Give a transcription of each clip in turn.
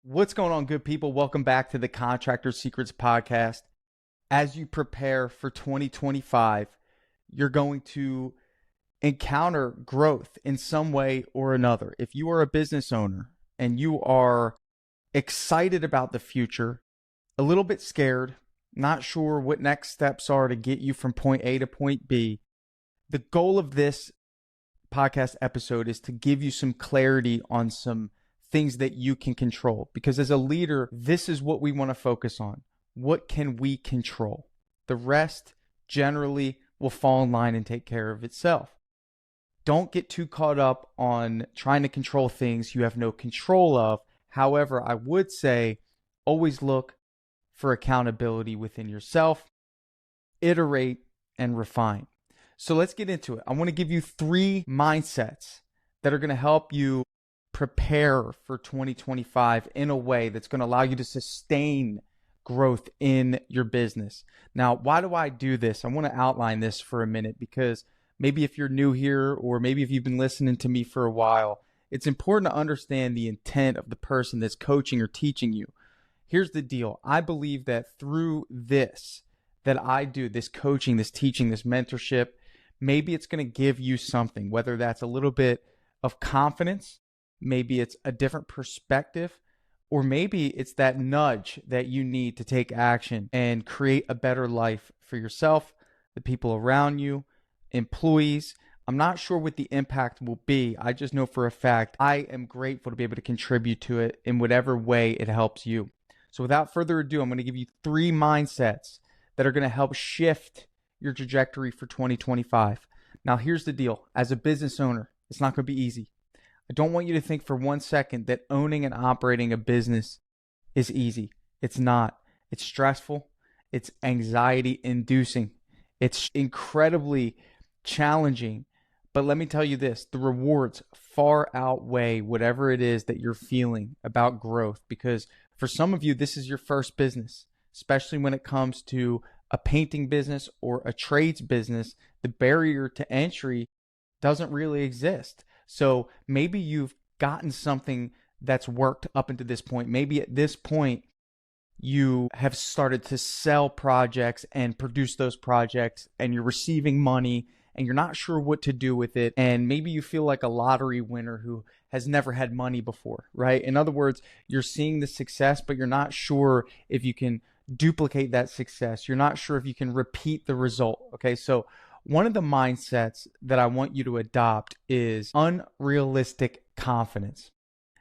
What's going on, good people? Welcome back to the Contractor Secrets podcast. As you prepare for 2025, you're going to encounter growth in some way or another. If you are a business owner and you are excited about the future, a little bit scared, not sure what next steps are to get you from point A to point B, the goal of this podcast episode is to give you some clarity on some things that you can control. Because as a leader, this is what we want to focus on. What can we control? The rest generally will fall in line and take care of itself. Don't get too caught up on trying to control things you have no control of. However, I would say always look for accountability within yourself, iterate, and refine. So let's get into it. I want to give you 3 mindsets that are going to help you prepare for 2025 in a way that's going to allow you to sustain growth in your business. Now, why do I do this? I want to outline this for a minute because maybe if you're new here or maybe if you've been listening to me for a while, it's important to understand the intent of the person that's coaching or teaching you. Here's the deal. I believe that through this that I do, this coaching, this teaching, this mentorship, maybe it's going to give you something, whether that's a little bit of confidence, maybe it's a different perspective, or maybe it's that nudge that you need to take action and create a better life for yourself, the people around you, employees. I'm not sure what the impact will be. I just know for a fact I am grateful to be able to contribute to it in whatever way it helps you. So without further ado, I'm going to give you 3 mindsets that are going to help shift your trajectory for 2025. Now, here's the deal. As a business owner, it's not going to be easy. I don't want you to think for 1 second that owning and operating a business is easy. It's not. It's stressful. It's anxiety inducing. It's incredibly challenging. But let me tell you this, the rewards far outweigh whatever it is that you're feeling about growth, because for some of you, this is your first business, especially when it comes to a painting business or a trades business. The barrier to entry doesn't really exist. So maybe you've gotten something that's worked up until this point. Maybe at this point, you have started to sell projects and produce those projects and you're receiving money and you're not sure what to do with it. And maybe you feel like a lottery winner who has never had money before, right? In other words, you're seeing the success, but you're not sure if you can duplicate that success. You're not sure if you can repeat the result. Okay, so one of the mindsets that I want you to adopt is unrealistic confidence.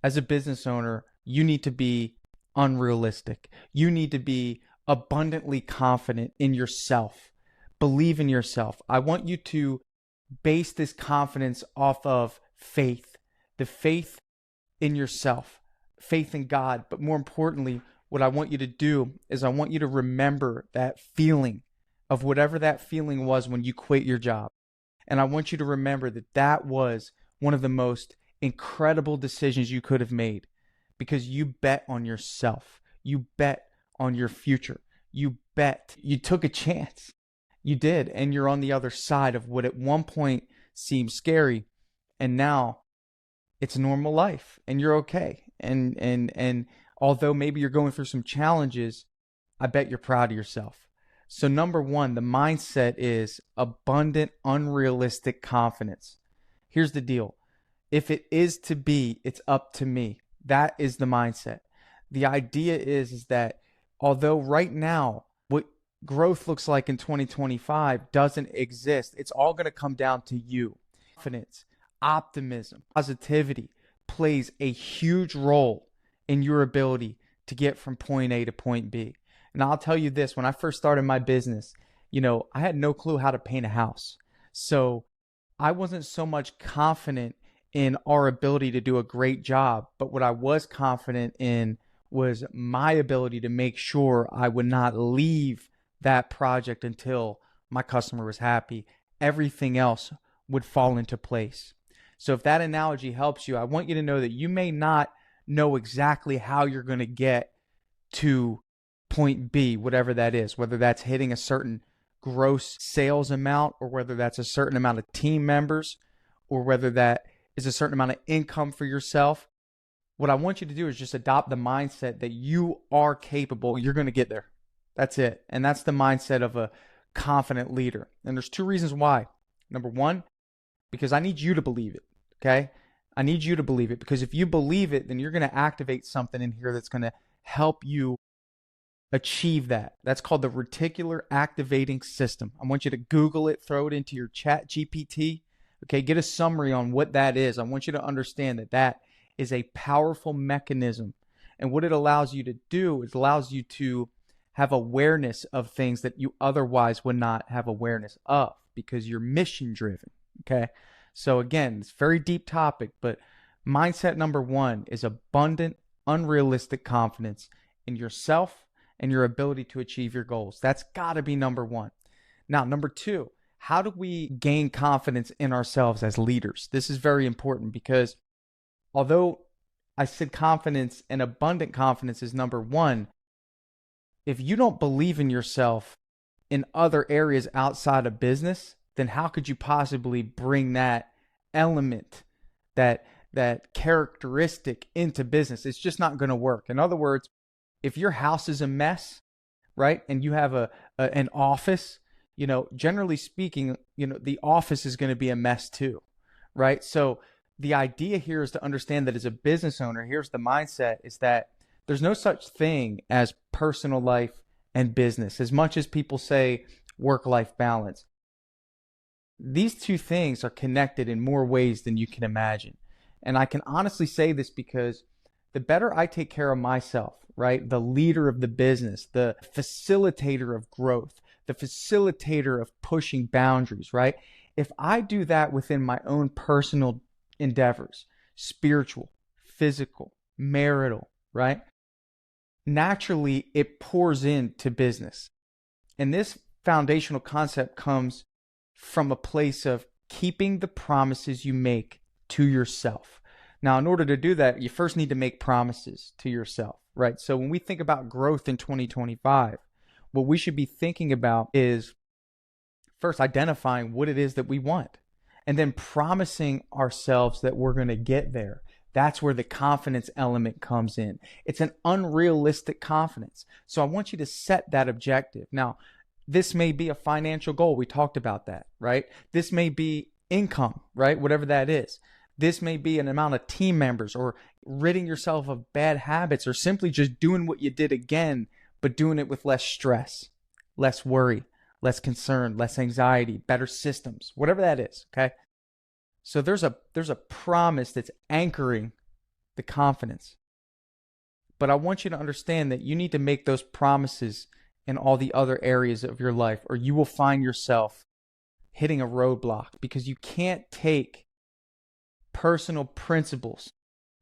As a business owner, you need to be unrealistic. You need to be abundantly confident in yourself. Believe in yourself. I want you to base this confidence off of faith, the faith in yourself, faith in God. But more importantly, what I want you to do is I want you to remember that feeling of whatever that feeling was when you quit your job. And I want you to remember that that was one of the most incredible decisions you could have made because you bet on yourself. You bet on your future. You took a chance. You did. And you're on the other side of what at one point seemed scary. And now it's normal life and you're okay. And although maybe you're going through some challenges, I bet you're proud of yourself. So number 1, the mindset is abundant, unrealistic confidence. Here's the deal. If it is to be, it's up to me. That is the mindset. The idea is that although right now what growth looks like in 2025 doesn't exist, it's all going to come down to you. Confidence, optimism, positivity plays a huge role in your ability to get from point A to point B. And I'll tell you this, when I first started my business, I had no clue how to paint a house. So I wasn't so much confident in our ability to do a great job, but what I was confident in was my ability to make sure I would not leave that project until my customer was happy. Everything else would fall into place. So if that analogy helps you, I want you to know that you may not know exactly how you're going to get to point B, whatever that is, whether that's hitting a certain gross sales amount or whether that's a certain amount of team members or whether that is a certain amount of income for yourself. What I want you to do is just adopt the mindset that you are capable. You're going to get there. That's it. And that's the mindset of a confident leader. And there's two reasons why. Number one, because I need you to believe it. Okay. I need you to believe it, because if you believe it, then you're going to activate something in here that's going to help you achieve that. That's called the reticular activating system. I want you to Google it, throw it into your chat GPT. Okay. Get a summary on what that is. I want you to understand that that is a powerful mechanism. And what it allows you to do is allows you to have awareness of things that you otherwise would not have awareness of, because you're mission driven. Okay. So again, it's a very deep topic, but mindset number one is abundant, unrealistic confidence in yourself and your ability to achieve your goals. That's got to be number one. Now, number two, how do we gain confidence in ourselves as leaders? This is very important, because although I said confidence and abundant confidence is number one, if you don't believe in yourself in other areas outside of business, then how could you possibly bring that element, that characteristic into business? It's just not going to work. In other words, if your house is a mess, right, and you have an office, generally speaking, the office is going to be a mess too, right? So the idea here is to understand that as a business owner, here's the mindset, is that there's no such thing as personal life and business. As much as people say work-life balance, these two things are connected in more ways than you can imagine. And I can honestly say this because the better I take care of myself, right, the leader of the business, the facilitator of growth, the facilitator of pushing boundaries, right? If I do that within my own personal endeavors, spiritual, physical, marital, right? Naturally, it pours into business. And this foundational concept comes from a place of keeping the promises you make to yourself. Now, in order to do that, you first need to make promises to yourself, right? So when we think about growth in 2025, what we should be thinking about is first identifying what it is that we want, and then promising ourselves that we're going to get there. That's where the confidence element comes in. It's an unrealistic confidence. So I want you to set that objective. Now, this may be a financial goal. We talked about that, right? This may be income, right? Whatever that is. This may be an amount of team members, or ridding yourself of bad habits, or simply just doing what you did again, but doing it with less stress, less worry, less concern, less anxiety, better systems, whatever that is, okay? So there's a promise that's anchoring the confidence. But I want you to understand that you need to make those promises in all the other areas of your life, or you will find yourself hitting a roadblock, because you can't take personal principles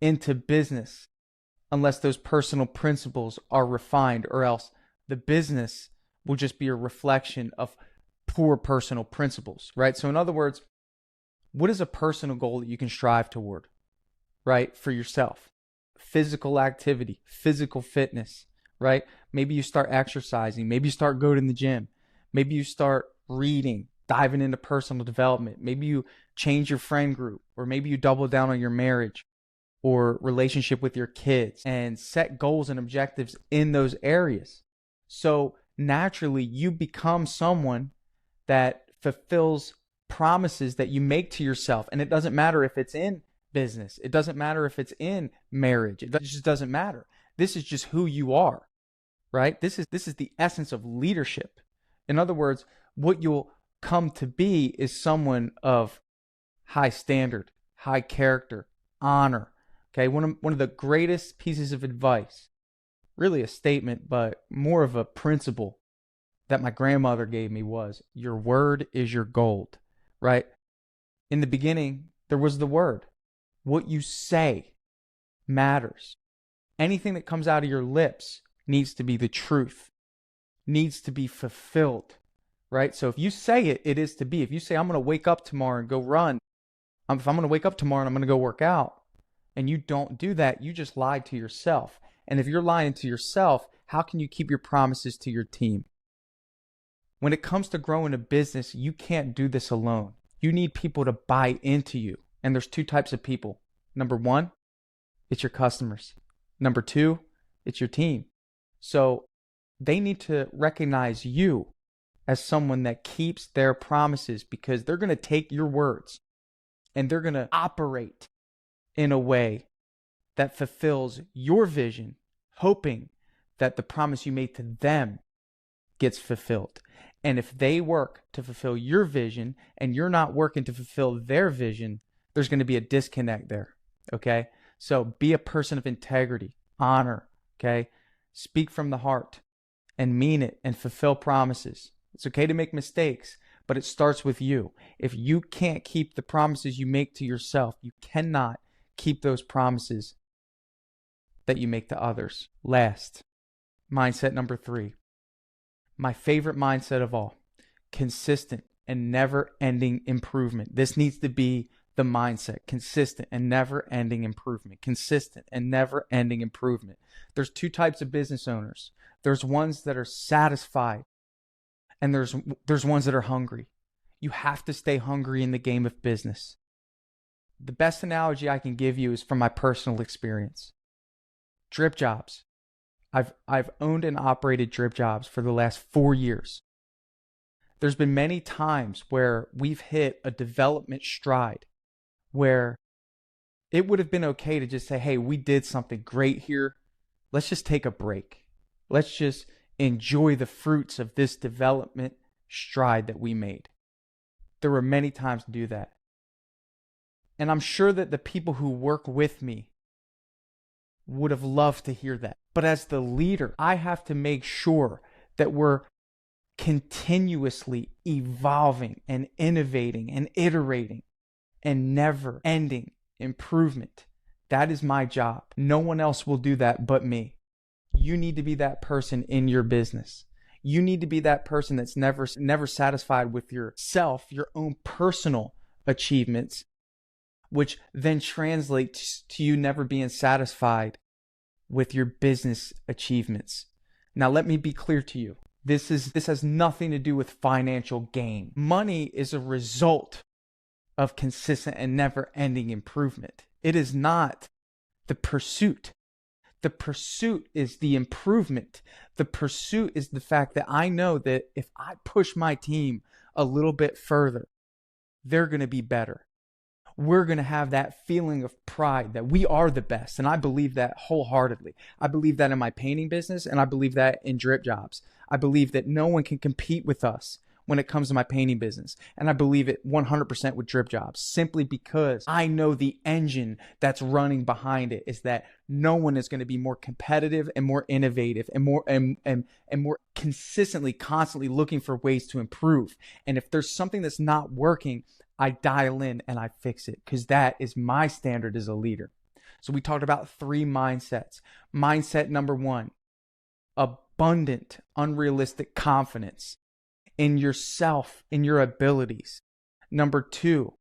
into business unless those personal principles are refined, or else the business will just be a reflection of poor personal principles, right? So in other words, what is a personal goal that you can strive toward, right, for yourself? Physical activity, physical fitness, right? Maybe you start exercising. Maybe you start going to the gym. Maybe you start reading, diving into personal development. Maybe you change your friend group, or maybe you double down on your marriage or relationship with your kids, and set goals and objectives in those areas. So naturally, you become someone that fulfills promises that you make to yourself. And it doesn't matter if it's in business. It doesn't matter if it's in marriage. It just doesn't matter. This is just who you are, right? This is the essence of leadership. In other words, what you'll come to be is someone of high standard, high character, honor. Okay, one of the greatest pieces of advice, really a statement, but more of a principle that my grandmother gave me was, your word is your gold, right? In the beginning, there was the word. What you say matters. Anything that comes out of your lips needs to be the truth, needs to be fulfilled, right? So if you say it, it is to be. If you say, I'm going to wake up tomorrow and go run, if I'm going to wake up tomorrow and I'm going to go work out, and you don't do that, you just lied to yourself. And if you're lying to yourself, how can you keep your promises to your team? When it comes to growing a business, you can't do this alone. You need people to buy into you. And there's two types of people. Number one it's your customers. Number two, it's your team. So they need to recognize you as someone that keeps their promises, because they're going to take your words and they're going to operate in a way that fulfills your vision, hoping that the promise you made to them gets fulfilled. And if they work to fulfill your vision and you're not working to fulfill their vision, there's going to be a disconnect there. Okay? So be a person of integrity, honor, okay? Speak from the heart and mean it and fulfill promises. It's okay to make mistakes, but it starts with you. If you can't keep the promises you make to yourself, you cannot keep those promises that you make to others. Last, mindset number 3. My favorite mindset of all: consistent and never-ending improvement. This needs to be the mindset: consistent and never-ending improvement. Consistent and never-ending improvement. There's 2 types of business owners. There's ones that are satisfied, and there's ones that are hungry. You have to stay hungry in the game of business. The best analogy I can give you is from my personal experience. Drip jobs. I've owned and operated drip jobs for the last 4 years. There's been many times where we've hit a development stride where it would have been okay to just say, hey, we did something great here. Let's just take a break. Let's just enjoy the fruits of this development stride that we made. There were many times to do that. And I'm sure that the people who work with me would have loved to hear that. But as the leader, I have to make sure that we're continuously evolving and innovating and iterating and never ending improvement. That is my job. No one else will do that but me. You need to be that person in your business. You need to be that person that's never satisfied with yourself, your own personal achievements, which then translates to you never being satisfied with your business achievements. Now, let me be clear to you. This has nothing to do with financial gain. Money is a result of consistent and never-ending improvement. It is not the pursuit. The pursuit is the improvement. The pursuit is the fact that I know that if I push my team a little bit further, they're going to be better. We're going to have that feeling of pride that we are the best. And I believe that wholeheartedly. I believe that in my painting business, and I believe that in drip jobs. I believe that no one can compete with us when it comes to my painting business. And I believe it 100% with drip jobs, simply because I know the engine that's running behind it is that no one is going to be more competitive and more innovative and more consistently, constantly looking for ways to improve. And if there's something that's not working, I dial in and I fix it, because that is my standard as a leader. So we talked about 3 mindsets. Mindset number 1, abundant, unrealistic confidence in yourself, in your abilities. Number 2,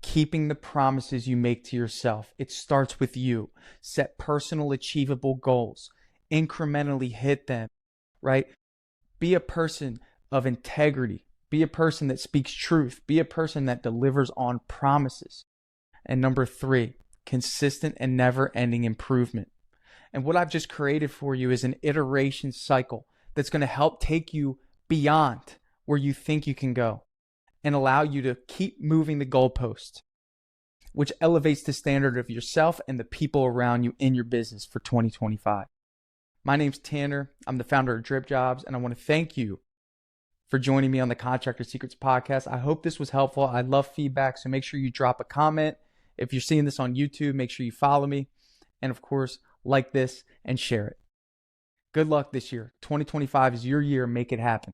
keeping the promises you make to yourself. It starts with you. Set personal achievable goals. Incrementally hit them, right? Be a person of integrity. Be a person that speaks truth. Be a person that delivers on promises. And number 3, consistent and never-ending improvement. And what I've just created for you is an iteration cycle that's going to help take you beyond where you think you can go and allow you to keep moving the goalpost, which elevates the standard of yourself and the people around you in your business for 2025. My name's Tanner. I'm the founder of Drip Jobs, and I want to thank you for joining me on the Contractor Secrets podcast. I hope this was helpful. I love feedback, so make sure you drop a comment. If you're seeing this on YouTube, make sure you follow me. And of course, like this and share it. Good luck this year. 2025 is your year. Make it happen.